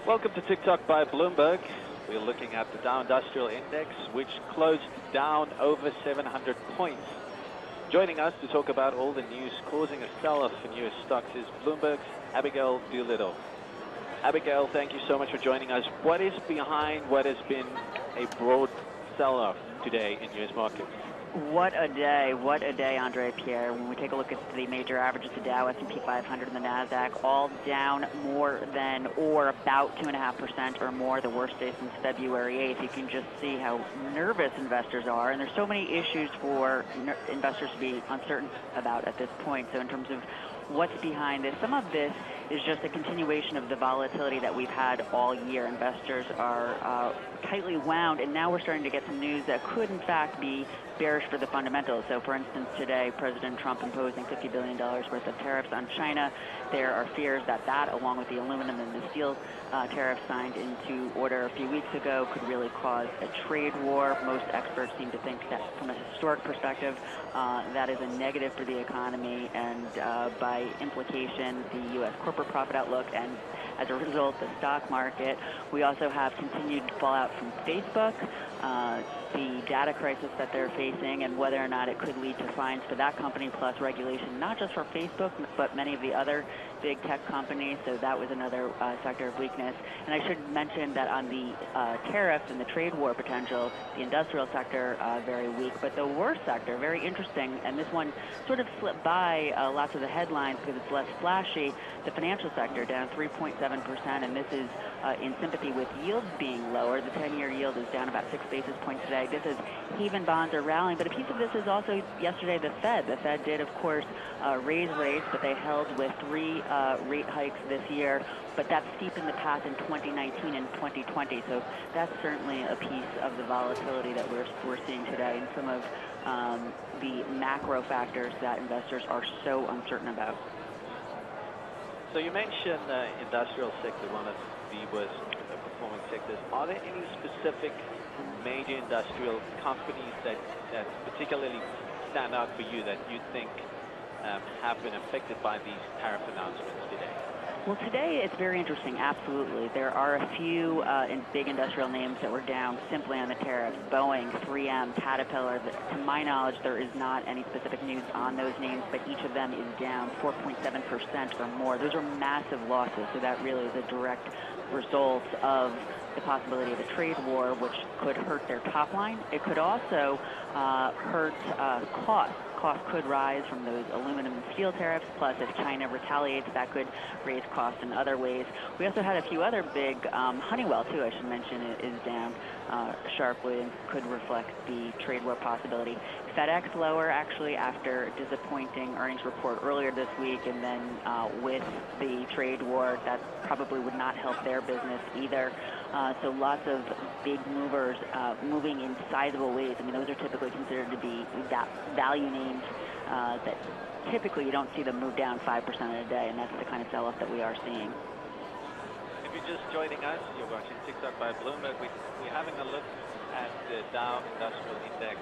Welcome to TikTok by Bloomberg. We're looking at the Dow Industrial Index, which closed down over 700 points. Joining us to talk about all the news causing a sell-off in U.S. stocks is Bloomberg's Abigail Doolittle. Abigail, thank you so much for joining us. What is behind what has been a broad sell-off today in U.S. markets? What a day, Andre Pierre. When we take a look at the major averages, the Dow, S&P 500, and the NASDAQ, all down more than or about 2.5% or more, the worst day since February 8th. You can just see how nervous investors are, and there's so many issues for investors to be uncertain about at this point. So in terms of what's behind this, some of this is just a continuation of the volatility that we've had all year. Investors are tightly wound, and now we're starting to get some news that could, in fact, be bearish for the fundamentals. So, for instance, today, President Trump imposing $50 billion worth of tariffs on China. There are fears that that, along with the aluminum and the steel tariffs signed into order a few weeks ago, could really cause a trade war. Most experts seem to think that, from a historic perspective, that is a negative for the economy, and by implication, the U.S. corporate profit outlook, and as a result, the stock market. We also have continued fallout from Facebook, the data crisis that they're facing, and whether or not it could lead to fines for that company, plus regulation, not just for Facebook, but many of the other big tech companies. So that was another sector of weakness. And I should mention that on the tariffs and the trade war potential, the industrial sector very weak, but the worst sector, very interesting, and this one sort of slipped by lots of the headlines because it's less flashy, the financial sector down 3.7%, and this is in sympathy with yields being lower. The 10-year yield is down about 6 basis points today. This is haven bonds are rallying, but a piece of this is also yesterday the Fed. The Fed did, of course, raise rates, but they held with 3 rate hikes this year, but that steepened the path in 2019 and 2020. So that's certainly a piece of the volatility that we're seeing today, and some of the macro factors that investors are so uncertain about. So you mentioned the industrial sector, one of the worst performing sectors. Are there any specific major industrial companies that particularly stand out for you that you think have been affected by these tariff announcements today? Well, today it's very interesting, absolutely. There are a few big industrial names that were down simply on the tariffs. Boeing, 3M, Caterpillar. To my knowledge, there is not any specific news on those names, but each of them is down 4.7% or more. Those are massive losses, so that really is a direct result of the possibility of a trade war, which could hurt their top line. It could also hurt costs. Costs could rise from those aluminum and steel tariffs, plus if China retaliates, that could raise costs in other ways. We also had a few other big, Honeywell too, I should mention, is down sharply and could reflect the trade war possibility. FedEx lower, actually, after a disappointing earnings report earlier this week, and then with the trade war, that probably would not help their business either. So lots of big movers moving in sizable ways. I mean, those are typically considered to be value names that typically you don't see them move down 5% a day, and that's the kind of sell-off that we are seeing. If you're just joining us, you're watching TikTok by Bloomberg. We're having a look at the Dow Industrial Index.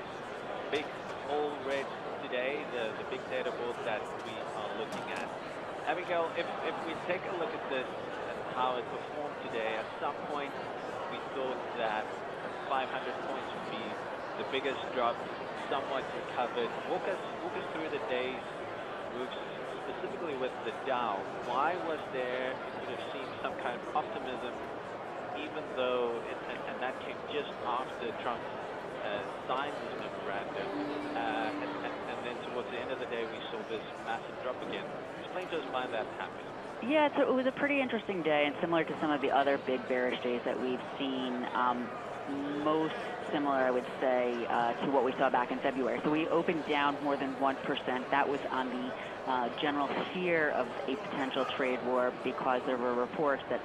Big all red today, the big data board that we are looking at. Abigail, if we take a look at this and how it performed today, at some point we thought that 500 points would be the biggest drop, somewhat recovered. Walk us through the day's moves, specifically with the Dow. Why was there, it would have seemed, some kind of optimism, even though, and that came just after Trump signed this memorandum, and then towards the end of the day we saw this massive drop again. Explain to us why that happened. Yeah, it was a pretty interesting day, and similar to some of the other big bearish days that we've seen. Most similar, I would say, to what we saw back in February. So we opened down more than 1%. That was on the general fear of a potential trade war, because there were reports that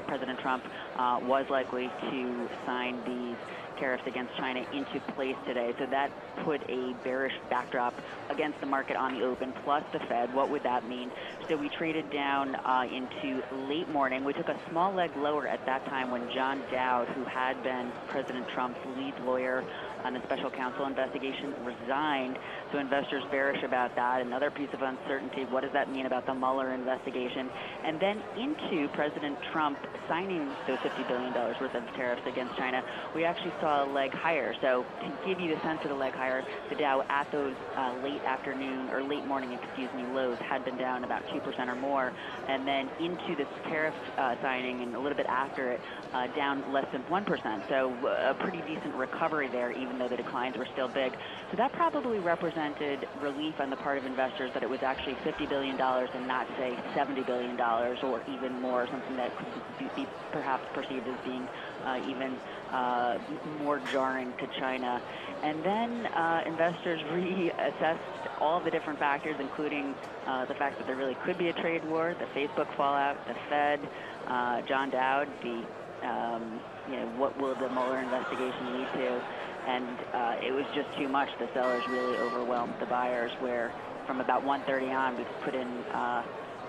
President Trump was likely to sign these tariffs against China into place today. So that put a bearish backdrop against the market on the open, plus the Fed. What would that mean? So we traded down into late morning. We took a small leg lower at that time when John Dowd, who had been President Trump's lead lawyer on the special counsel investigation, resigned. So investors bearish about that. Another piece of uncertainty, what does that mean about the Mueller investigation? And then into President Trump signing those $50 billion worth of tariffs against China, we actually saw a leg higher. So to give you the sense of the leg higher, the Dow at those late afternoon or late morning, lows had been down about 2% or more, and then into this tariff signing and a little bit after it, down less than 1%. So a pretty decent recovery there, even though the declines were still big. So that probably represented relief on the part of investors that it was actually $50 billion and not, say, $70 billion or even more, something that could be perhaps perceived as being even more jarring to China. And then investors reassessed all the different factors, including the fact that there really could be a trade war, the Facebook fallout, the Fed, John Dowd, what will the Mueller investigation lead to? And it was just too much. The sellers really overwhelmed the buyers, where from about 1:30 on, we put in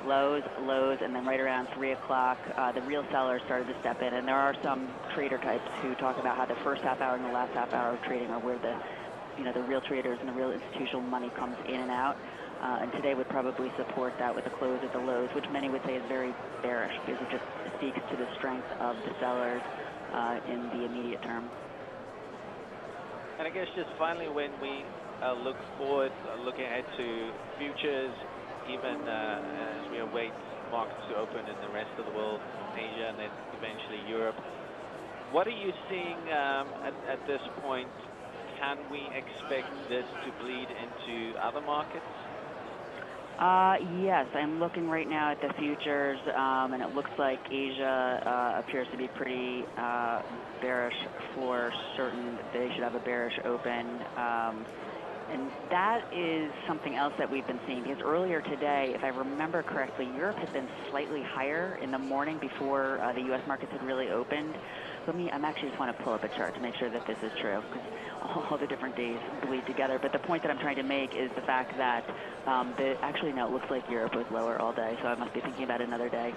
lows, and then right around 3 o'clock, the real sellers started to step in. And there are some trader types who talk about how the first half hour and the last half hour of trading are where the real traders and the real institutional money comes in and out. And today would probably support that with a close at the lows, which many would say is very bearish because it just speaks to the strength of the sellers in the immediate term. And I guess just finally, when we look forward, looking ahead to futures, even as we await markets to open in the rest of the world, Asia, and then eventually Europe, what are you seeing at this point? Can we expect this to bleed into other markets? Yes, I'm looking right now at the futures, and it looks like Asia appears to be pretty bearish for certain. They should have a bearish open. And that is something else that we've been seeing, because earlier today, if I remember correctly, Europe had been slightly higher in the morning before the U.S. markets had really opened. I'm actually just want to pull up a chart to make sure that this is true, because all the different days bleed together. But the point that I'm trying to make is the fact that actually, no, it looks like Europe was lower all day, so I must be thinking about another day.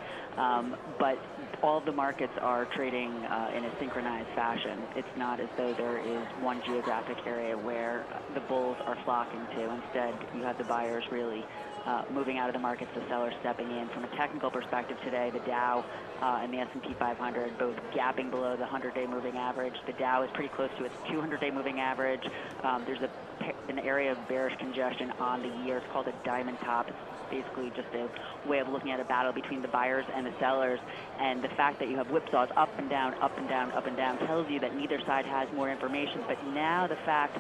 But all of the markets are trading in a synchronized fashion. It's not as though there is one geographic area where the bulls are flocking to. Instead, you have the buyers really moving out of the markets, the sellers stepping in. From a technical perspective today, the Dow and the S&P 500 both gapping below the 100-day moving average. The Dow is pretty close to its 200-day moving average. There's an area of bearish congestion on the year. It's called a diamond top. It's basically just a way of looking at a battle between the buyers and the sellers. And the fact that you have whipsaws up and down, up and down, up and down tells you that neither side has more information. But now the fact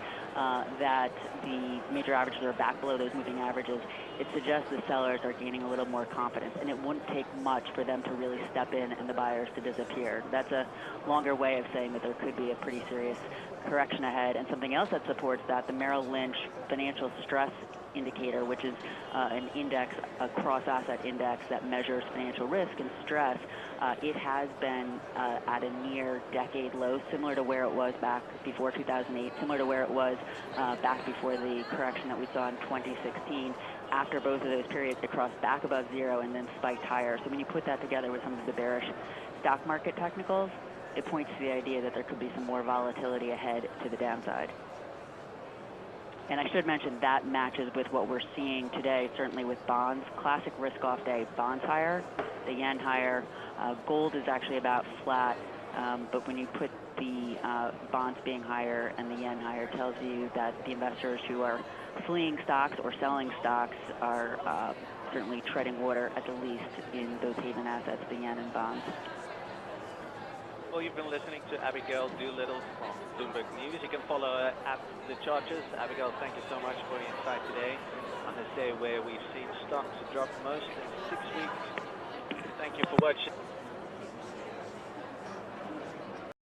that the major averages are back below those moving averages, it suggests the sellers are gaining a little more confidence. And it wouldn't take much for them to really step in and the buyers to disappear. That's a longer way of saying that there could be a pretty serious correction ahead. And something else that supports that, the Merrill Lynch financial stress indicator, which is an index, a cross-asset index that measures financial risk and stress, it has been at a near decade low, similar to where it was back before 2008, similar to where it was back before the correction that we saw in 2016. After both of those periods, it crossed back above zero and then spiked higher. So when you put that together with some of the bearish stock market technicals, it points to the idea that there could be some more volatility ahead to the downside. And I should mention that matches with what we're seeing today, certainly with bonds. Classic risk-off day, bonds higher, the yen higher. Gold is actually about flat, but when you put the bonds being higher and the yen higher, tells you that the investors who are fleeing stocks or selling stocks are certainly treading water, at the least, in those haven assets, the yen and bonds. Well, you've been listening to Abigail Doolittle from Bloomberg News. You can follow her at The Chargers. Abigail, thank you so much for your insight today on this day where we've seen stocks drop most in 6 weeks. Thank you for watching.